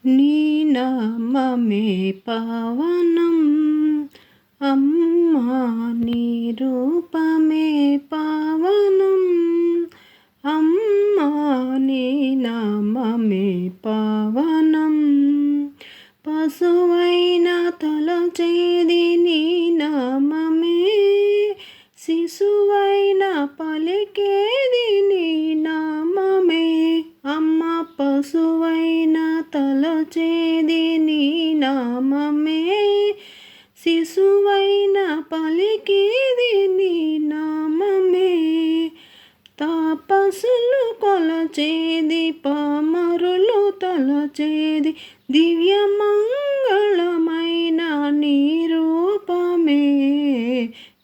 నీ నామమే పావనం అమ్మా నీ రూపమే పావనం అమ్మా నీ నామమే పావనం పశువైన తలచేది నీ నామమే శిశువైన పలికేది నీ నామమే అమ్మ పశువైన తలచేది నీ నామమే శిశువైన పలికేది నీ నామమే తాపసులు కొలచేది పామరులు తలచేది దివ్యమంగళమైన నీ రూపమే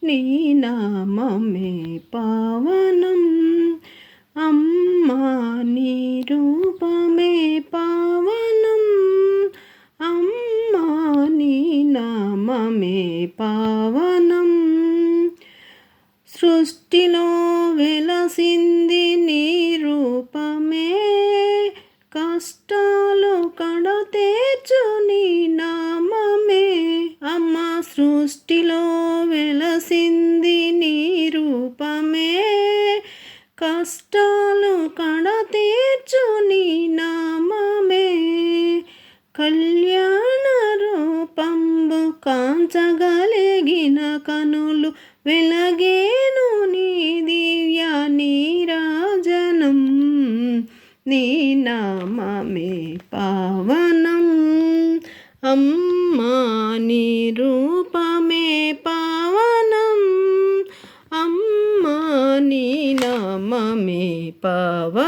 నీ నామమే పావనం అమ్మా నీ రూపమే పావనం అమ్మా నీ నామమే పావనం సృష్టిలో వెలసింది నీ రూపమే కష్టాలు కడతేర్చు నీ నామమే అమ్మ సృష్టిలో వెలసింది నీ రూపమే కష్టాలు కడతీర్చు నీ నామమే కళ్యాణ రూపంబు కాంచగలిగిన కనులు వెలగేను నీ దివ్య నీరాజనం నీ నామమే పావనం అమ్మా నీ రూపమే పావనం అమ్మా నీ నామమే పావనం